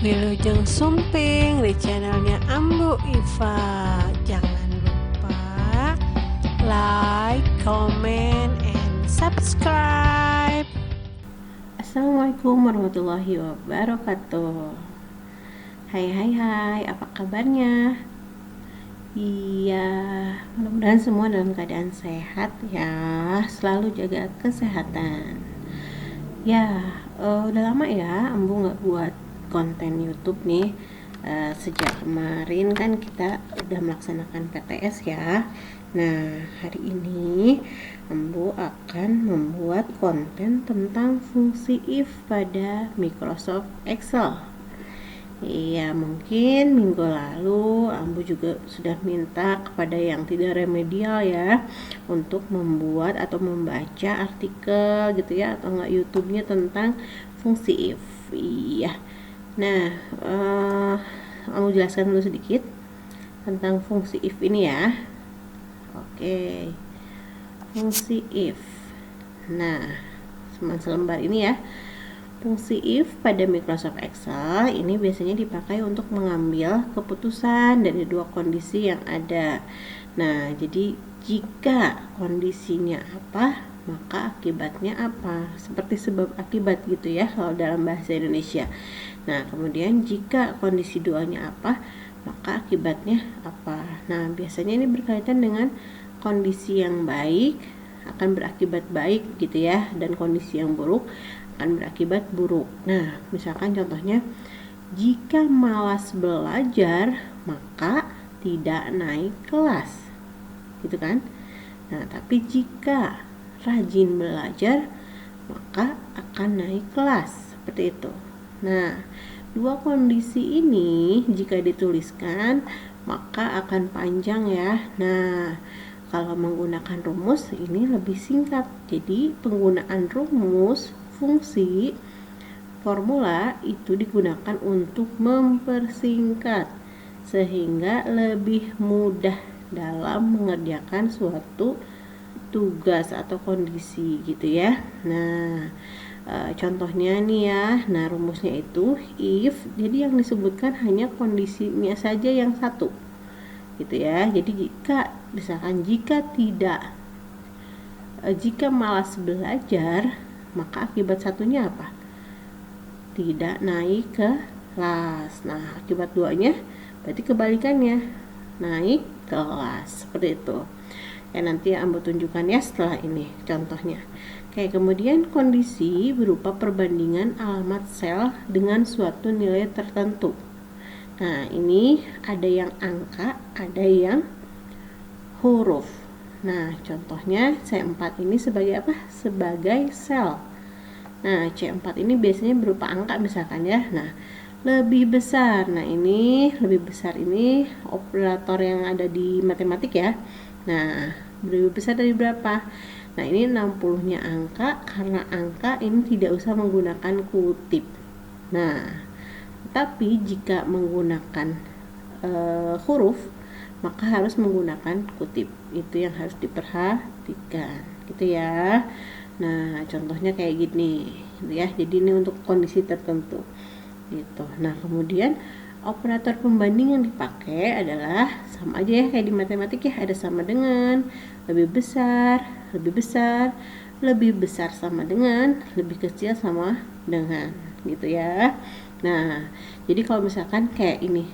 Wilujeng Sumping di channelnya Ambu Iva. Jangan lupa like, comment, and subscribe. Assalamualaikum warahmatullahi wabarakatuh. Hai, apa kabarnya? Iya, mudah-mudahan semua dalam keadaan sehat ya. Selalu jaga kesehatan. Ya, udah lama ya Ambu nggak buat konten YouTube nih. Sejak kemarin kan kita udah melaksanakan PTS ya. Nah, hari ini Ambu akan membuat konten tentang fungsi if pada Microsoft Excel. Iya, mungkin minggu lalu Ambu juga sudah minta kepada yang tidak remedial ya untuk membuat atau membaca artikel gitu ya, atau enggak YouTube-nya tentang fungsi if. Iya. Nah, Ambu jelaskan dulu sedikit tentang fungsi if ini ya. Oke. Fungsi if. Nah, cuma selembar ini ya. Fungsi if pada Microsoft Excel ini biasanya dipakai untuk mengambil keputusan dari dua kondisi yang ada. Nah, jadi jika kondisinya apa, maka akibatnya apa? Seperti sebab akibat gitu ya kalau dalam bahasa Indonesia. Nah, kemudian jika kondisi duanya apa, maka akibatnya apa? Nah, biasanya ini berkaitan dengan kondisi yang baik akan berakibat baik gitu ya, dan kondisi yang buruk akan berakibat buruk. Nah, misalkan contohnya, jika malas belajar maka tidak naik kelas, gitu kan? Nah, tapi jika rajin belajar maka akan naik kelas, seperti itu. Nah, dua kondisi ini jika dituliskan maka akan panjang ya. Nah, kalau menggunakan rumus ini lebih singkat. Jadi penggunaan rumus, fungsi, formula itu digunakan untuk mempersingkat sehingga lebih mudah dalam mengerjakan suatu tugas atau kondisi gitu ya. Nah, contohnya nih ya. Nah, rumusnya itu if, jadi yang disebutkan hanya kondisinya saja yang satu gitu ya. Jadi jika malas belajar maka akibat satunya apa? Tidak naik kelas. Nah, akibat duanya berarti kebalikannya, naik kelas, seperti itu. Nanti Ambo tunjukkan ya setelah ini contohnya. Kemudian kondisi berupa perbandingan alamat sel dengan suatu nilai tertentu. Nah, ini ada yang angka, ada yang huruf. Nah, contohnya C4 ini sebagai apa? Sebagai sel. Nah, C4 ini biasanya berupa angka misalkan ya. Nah, lebih besar. Nah, ini lebih besar ini operator yang ada di matematik ya. Nah, lebih besar dari berapa? Nah, ini 60-nya angka, karena angka ini tidak usah menggunakan kutip. Nah, tapi jika menggunakan huruf maka harus menggunakan kutip. Itu yang harus diperhatikan gitu ya. Nah, contohnya kayak gini gitu ya. Jadi ini untuk kondisi tertentu gitu. Nah, kemudian operator pembanding yang dipakai adalah sama aja ya kayak di matematik ya, ada sama dengan, lebih besar, lebih besar sama dengan, lebih kecil sama dengan gitu ya. Nah, jadi kalau misalkan kayak ini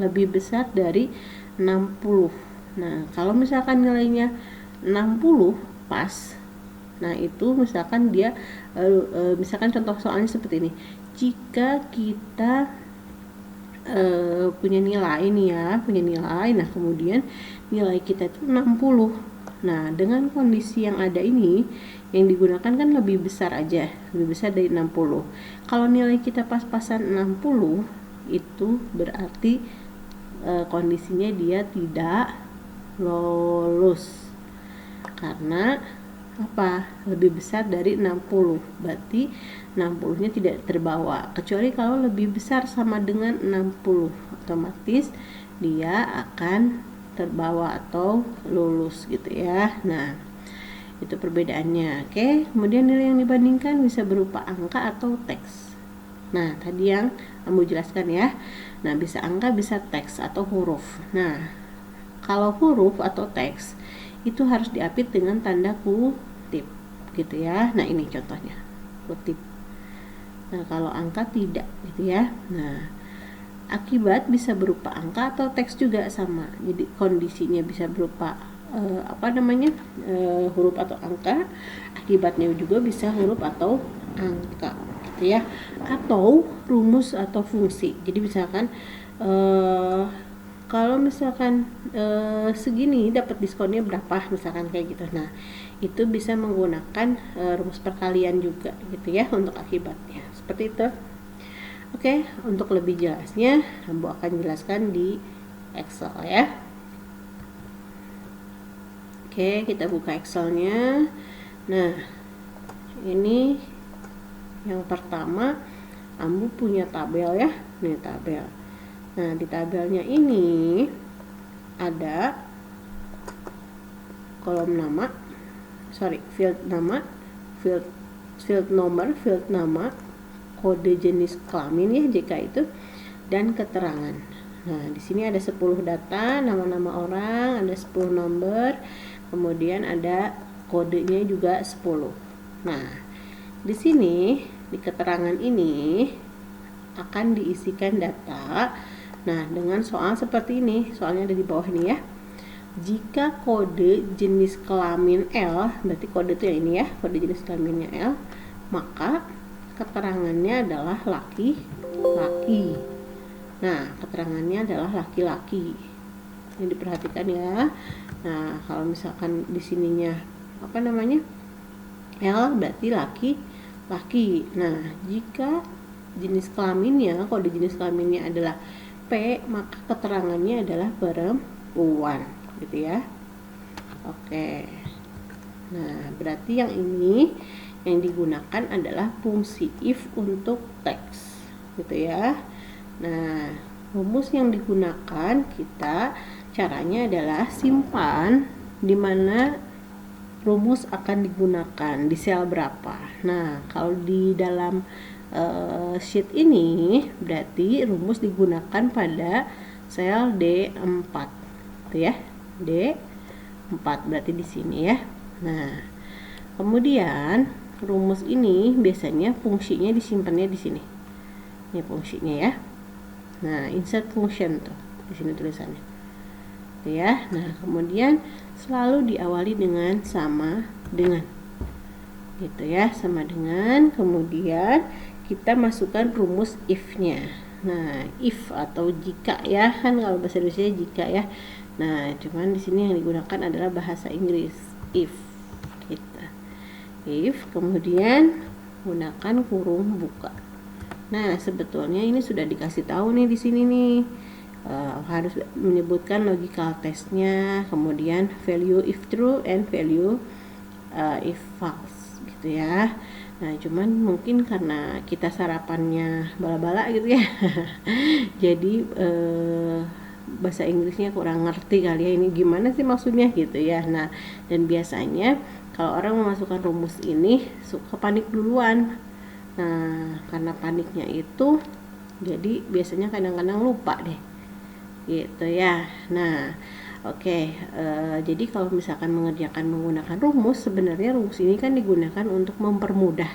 lebih besar dari 60. Nah, kalau misalkan nilainya 60 pas. Nah, itu misalkan dia misalkan contoh soalnya seperti ini. Jika kita punya nilai nih ya, nah kemudian nilai kita itu 60. Nah, dengan kondisi yang ada ini, yang digunakan kan lebih besar aja, lebih besar dari 60. Kalau nilai kita pas-pasan 60, itu berarti kondisinya dia tidak lolos. Karena apa? Lebih besar dari 60. Berarti 60-nya tidak terbawa. Kecuali kalau lebih besar sama dengan 60, otomatis dia akan terbawa atau lulus gitu ya. Nah, itu perbedaannya. Kemudian nilai yang dibandingkan bisa berupa angka atau teks. Nah, tadi yang Ambu jelaskan ya. Nah, bisa angka, bisa teks atau huruf. Nah, kalau huruf atau teks itu harus diapit dengan tanda kutip gitu ya. Nah, ini contohnya kutip. Nah, kalau angka tidak gitu ya. Nah, akibat bisa berupa angka atau teks juga sama. Jadi kondisinya bisa berupa huruf atau angka. Akibatnya juga bisa huruf atau angka gitu ya. Atau rumus atau fungsi. Jadi misalkan kalau misalkan segini dapat diskonnya berapa, misalkan kayak gitu. Nah, itu bisa menggunakan rumus perkalian juga gitu ya untuk akibatnya. Seperti itu. Oke, untuk lebih jelasnya Ambo akan jelaskan di Excel ya. Oke, kita buka Excelnya. Nah, ini yang pertama Ambo punya tabel ya. Nih tabel. Nah, di tabelnya ini ada kolom nama, field nama, field nomor, field nama, kode jenis kelamin ya JK itu, dan keterangan. Nah, di sini ada 10 data, nama-nama orang, ada 10 nomor, kemudian ada kodenya juga 10. Nah, di sini di keterangan ini akan diisikan data. Nah, dengan soal seperti ini, soalnya ada di bawah ini ya. Jika kode jenis kelamin L, berarti kode itu yang ini ya, kode jenis kelaminnya L, maka keterangannya adalah laki-laki. Nah, keterangannya adalah laki-laki. Ini diperhatikan ya. Nah, kalau misalkan di sininya L berarti laki-laki. Nah, jika jenis kelaminnya, kode jenis kelaminnya adalah P, maka keterangannya adalah perempuan gitu ya. Oke. Nah, berarti yang ini yang digunakan adalah fungsi if untuk teks gitu ya. Nah, rumus yang digunakan caranya adalah simpan di mana rumus akan digunakan di sel berapa. Nah, kalau di dalam sheet ini berarti rumus digunakan pada sel D4 gitu ya. D4 berarti di sini ya. Nah, kemudian rumus ini biasanya fungsinya disimpannya di sini. Ini fungsinya ya. Nah, insert function tuh di sini tulisannya. Tuh ya. Nah, kemudian selalu diawali dengan sama dengan. Gitu ya, sama dengan. Kemudian kita masukkan rumus if-nya. Nah, if atau jika ya, kan kalau bahasa Indonesia jika ya. Nah, cuman di sini yang digunakan adalah bahasa Inggris if. Gitu. If, kemudian gunakan kurung buka. Nah, sebetulnya ini sudah dikasih tahu nih di sini nih. Harus menyebutkan logical testnya, kemudian value if true and value if false gitu ya. Nah, cuman mungkin karena kita sarapannya bala-bala gitu ya. Jadi bahasa Inggrisnya kurang ngerti kali ya, ini gimana sih maksudnya gitu ya. Nah, dan biasanya kalau orang memasukkan rumus ini suka panik duluan. Nah, karena paniknya itu jadi biasanya kadang-kadang lupa deh gitu ya. Nah, oke, jadi kalau misalkan mengerjakan menggunakan rumus, sebenarnya rumus ini kan digunakan untuk mempermudah.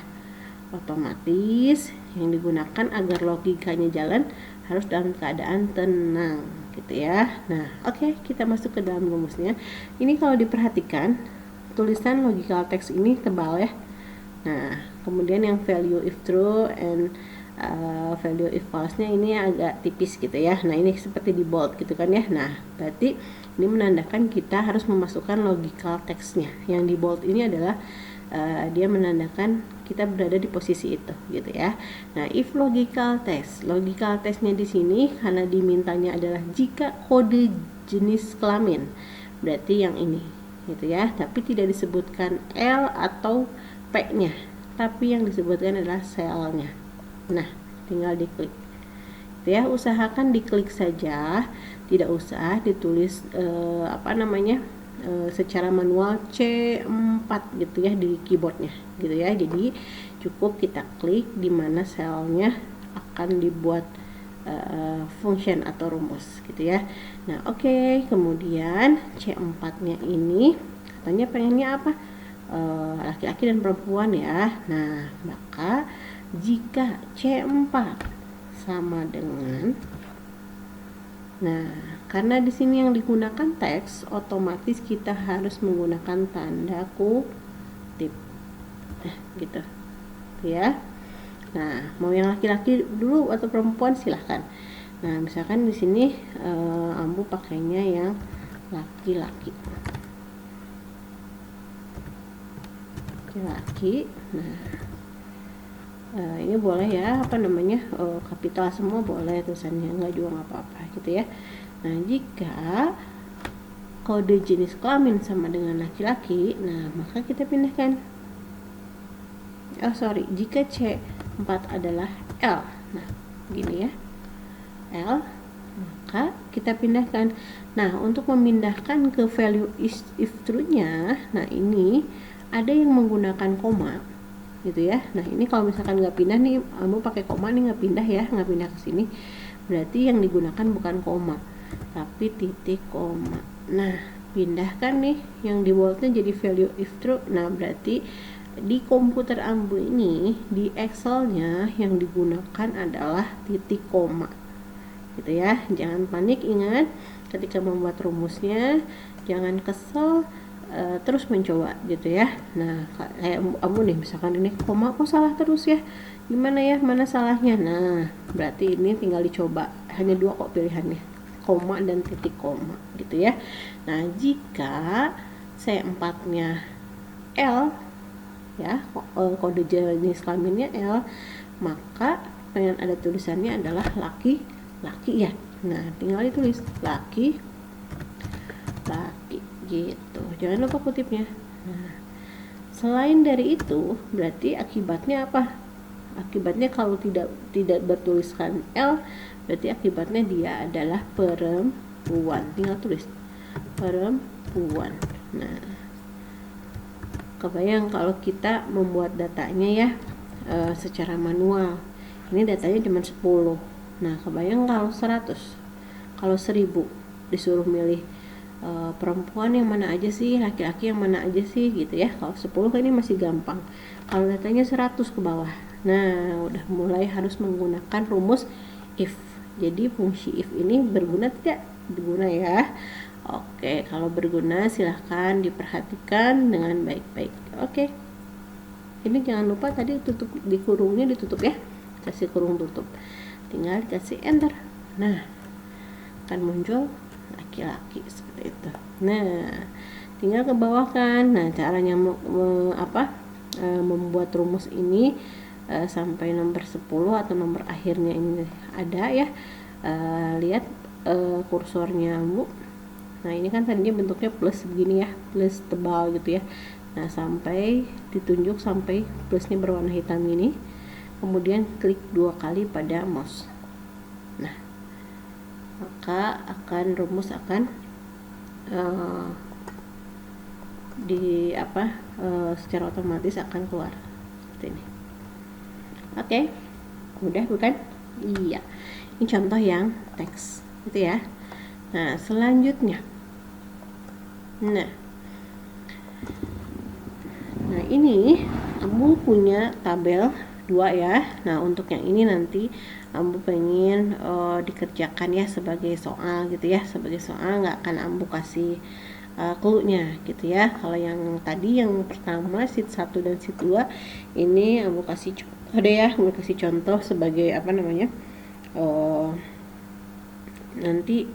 Otomatis yang digunakan agar logikanya jalan harus dalam keadaan tenang gitu ya. Nah, oke, kita masuk ke dalam rumusnya. Ini kalau diperhatikan tulisan logical text ini tebal ya. Nah, kemudian yang value if true and value if false-nya ini agak tipis gitu ya. Nah, ini seperti di bold gitu kan ya. Nah, berarti ini menandakan kita harus memasukkan logical text-nya. Yang di bold ini adalah dia menandakan kita berada di posisi itu gitu ya. Nah, if logical test-nya di sini karena dimintanya adalah jika kode jenis kelamin, berarti yang ini gitu ya. Tapi tidak disebutkan L atau P-nya, tapi yang disebutkan adalah selnya. Nah, tinggal diklik gitu ya. Usahakan diklik saja, tidak usah ditulis secara manual C4 gitu ya di keyboardnya gitu ya. Jadi cukup kita klik di mana selnya akan dibuat function atau rumus gitu ya. Nah oke, kemudian C4-nya ini katanya pengennya apa? Laki-laki dan perempuan ya. Nah maka jika C4 sama dengan, nah karena di sini yang digunakan teks, otomatis kita harus menggunakan tanda kutip. Nah gitu ya. Nah, mau yang laki-laki dulu atau perempuan silahkan. Nah, misalkan di sini Ambu pakainya yang laki-laki. Laki. Nah, ini boleh ya, apa namanya, kapital semua boleh tulisannya, enggak juga nggak apa-apa gitu ya. Nah, jika kode jenis kelamin sama dengan laki-laki, nah maka kita pindahkan. Jika C4 adalah L, nah gini ya, L, maka kita pindahkan. Nah untuk memindahkan ke value if true-nya, nah ini ada yang menggunakan koma gitu ya. Nah ini kalau misalkan nggak pindah nih, mau pakai koma nih, nggak pindah ya, nggak pindah ke sini, berarti yang digunakan bukan koma tapi titik koma. Nah pindahkan nih yang di boldnya jadi value if true. Nah berarti di komputer Ambu ini, di Excelnya yang digunakan adalah titik koma gitu ya. Jangan panik, ingat ketika membuat rumusnya jangan kesel, terus mencoba gitu ya. Nah kayak Ambu nih, misalkan ini koma kok salah terus ya, gimana ya, mana salahnya? Nah berarti ini tinggal dicoba, hanya 2 kok pilihannya, koma dan titik koma gitu ya. Nah jika C4 nya L ya, kode jenis kelaminnya L, maka yang ada tulisannya adalah laki-laki ya. Nah tinggal ditulis laki gitu, jangan lupa kutipnya. Nah selain dari itu, berarti akibatnya apa? Akibatnya kalau tidak bertuliskan L, berarti akibatnya dia adalah perempuan. Tinggal tulis perempuan. Nah kebayang kalau kita membuat datanya ya secara manual, ini datanya cuma 10. Nah kebayang kalau 100, kalau 1000 disuruh milih perempuan yang mana aja sih, laki-laki yang mana aja sih gitu ya. Kalau 10 ini masih gampang, kalau datanya 100 ke bawah, nah udah mulai harus menggunakan rumus if. Jadi fungsi if ini berguna tidak? Berguna ya. Oke, kalau berguna silahkan diperhatikan dengan baik-baik. Oke, ini jangan lupa tadi tutup, di kurungnya ditutup ya, kasih kurung tutup, tinggal kasih enter. Nah akan muncul laki-laki seperti itu. Nah tinggal ke bawah kan. Nah caranya membuat rumus ini sampai nomor 10 atau nomor akhirnya ini ada ya. Lihat kursornya Bu. Nah ini kan tadinya bentuknya plus begini ya, plus tebal gitu ya. Nah sampai ditunjuk sampai plusnya berwarna hitam ini, kemudian klik 2 kali pada mouse. Nah maka rumus akan secara otomatis akan keluar seperti ini. Oke, mudah bukan? Iya, ini contoh yang teks gitu ya. Nah selanjutnya, nah ini Ambu punya tabel 2 ya. Nah untuk yang ini nanti Ambu pengen dikerjakan ya sebagai soal gitu ya, sebagai soal, nggak akan Ambu kasih clue-nya gitu ya. Kalau yang tadi yang pertama sheet 1 dan sheet 2 ini Ambu kasih contoh deh ya, Ambu kasih contoh sebagai nanti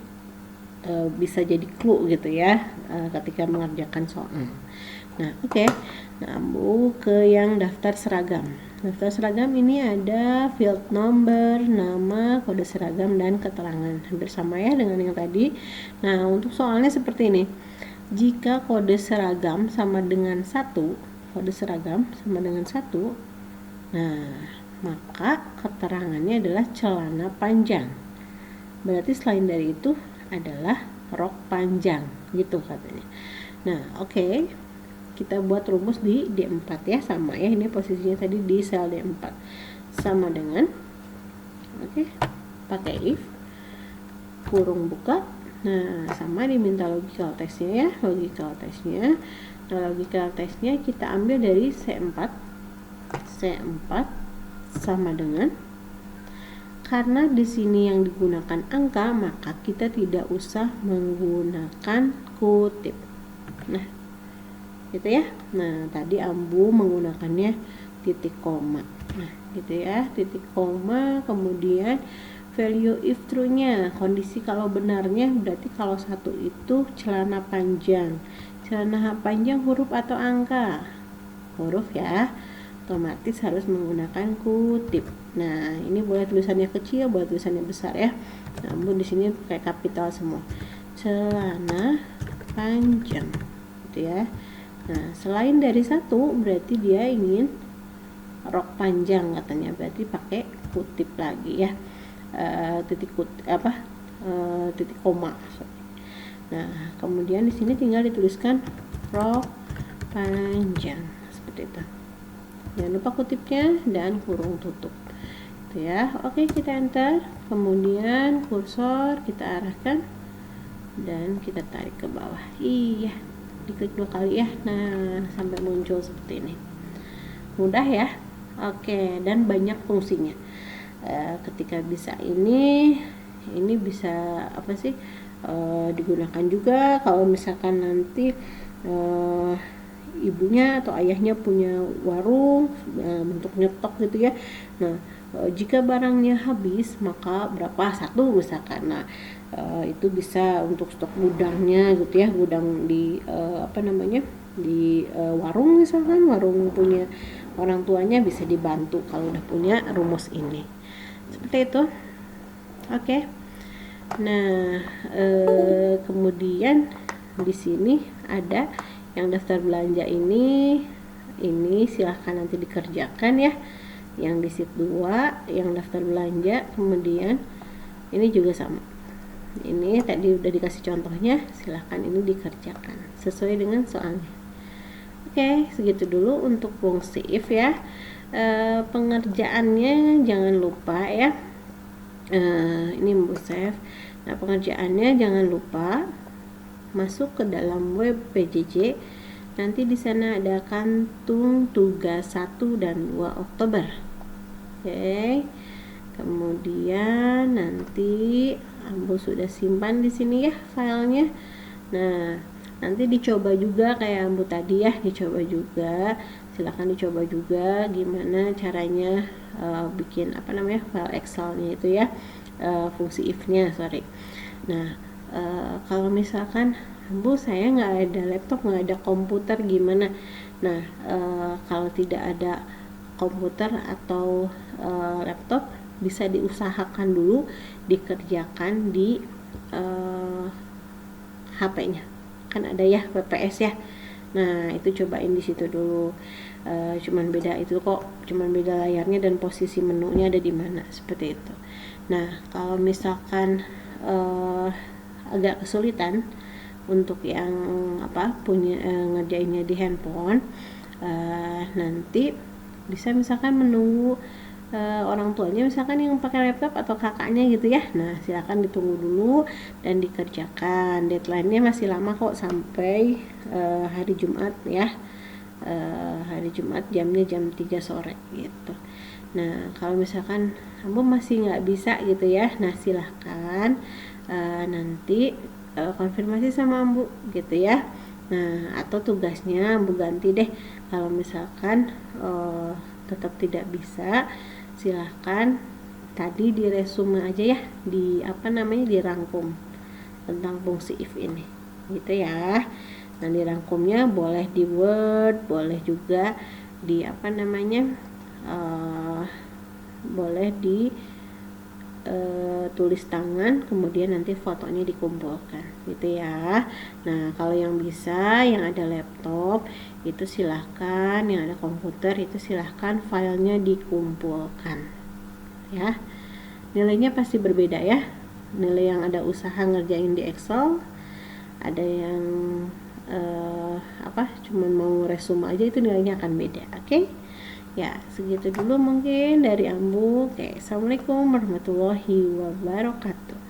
bisa jadi clue gitu ya ketika mengerjakan soal. Nah oke. Nah Ambu ke yang daftar seragam. Daftar seragam ini ada field number, nama, kode seragam, dan keterangan. Hampir sama ya dengan yang tadi. Nah untuk soalnya seperti ini. Jika kode seragam sama dengan 1, nah maka keterangannya adalah celana panjang. Berarti selain dari itu adalah rok panjang gitu katanya. Nah oke. Kita buat rumus di D4 ya, sama ya, ini posisinya tadi di sel D4, sama dengan Oke, pakai if, kurung buka. Nah, sama diminta logical testnya ya, logical testnya. Nah, logical testnya kita ambil dari C4 sama dengan, karena di sini yang digunakan angka, maka kita tidak usah menggunakan kutip. Nah, gitu ya. Nah, tadi Ambu menggunakannya titik koma. Nah, gitu ya, titik koma, kemudian value if true-nya, kondisi kalau benarnya berarti kalau satu itu celana panjang. Celana panjang huruf atau angka? Huruf ya, otomatis harus menggunakan kutip. Nah, ini boleh tulisannya kecil, boleh tulisannya besar ya. Namun di sini pakai kapital semua. Celana panjang, gitu ya. Nah, selain dari satu, berarti dia ingin rok panjang katanya, berarti pakai kutip lagi ya. Titik koma. Nah, kemudian di sini tinggal dituliskan rok panjang seperti itu. Jangan lupa kutipnya dan kurung tutup. Itu ya. Oke, kita enter. Kemudian kursor kita arahkan dan kita tarik ke bawah. Iya, diklik 2 kali ya. Nah, sampai muncul seperti ini. Mudah ya. Oke, dan banyak fungsinya. Ketika bisa ini bisa apa sih? Digunakan juga kalau misalkan nanti ibunya atau ayahnya punya warung untuk nyetok gitu ya. Nah, jika barangnya habis, maka berapa? 1 misalkan. Nah, itu bisa untuk stok gudangnya gitu ya, gudang di di warung, misalkan warung punya orang tuanya, bisa dibantu kalau udah punya rumus ini seperti itu. Oke. Nah, kemudian di sini ada yang daftar belanja ini silahkan nanti dikerjakan ya, yang di sheet 2 yang daftar belanja. Kemudian ini juga sama, ini tadi udah dikasih contohnya, silahkan ini dikerjakan sesuai dengan soalnya. Oke, segitu dulu untuk fungsi if ya. Pengerjaannya jangan lupa ya, ini Mbu Save. Nah, pengerjaannya jangan lupa masuk ke dalam web PJJ. Nanti di sana ada kantung tugas 1 dan 2 Oktober. Oke. Kemudian nanti Ambu sudah simpan di sini ya filenya. Nah, nanti dicoba juga kayak Ambu tadi ya, dicoba juga. Silahkan dicoba juga gimana caranya bikin file Excelnya itu ya, fungsi if-nya, sorry. Nah, kalau misalkan Ambu saya nggak ada laptop, nggak ada komputer, gimana? Nah, kalau tidak ada komputer atau laptop, bisa diusahakan dulu dikerjakan di HP-nya, kan ada ya VPS ya. Nah, itu cobain di situ dulu. Cuman beda itu kok, cuman beda layarnya dan posisi menunya ada di mana, seperti itu. Nah, kalau misalkan agak kesulitan untuk yang punya ngerjainnya di handphone, nanti bisa misalkan menunggu orang tuanya misalkan yang pakai laptop atau kakaknya gitu ya. Nah, silakan ditunggu dulu dan dikerjakan. Deadline-nya masih lama kok, sampai hari Jumat ya. Hari Jumat jamnya jam 3 sore gitu. Nah, kalau misalkan Ambu masih nggak bisa gitu ya, nah silahkan nanti konfirmasi sama Ambu gitu ya. Nah, atau tugasnya Ambu ganti deh. Kalau misalkan tetap tidak bisa, silahkan tadi di resume aja ya, dirangkum tentang fungsi if ini gitu ya. Nah, dirangkumnya boleh di Word, boleh juga di boleh di tulis tangan, kemudian nanti fotonya dikumpulkan gitu ya. Nah, kalau yang bisa, yang ada laptop itu silahkan, yang ada komputer itu silahkan filenya dikumpulkan ya. Nilainya pasti berbeda ya, nilai yang ada usaha ngerjain di Excel, ada yang cuman mau resume aja, itu nilainya akan beda. Oke, Ya, segitu dulu mungkin dari Ambu. Oke, assalamualaikum warahmatullahi wabarakatuh.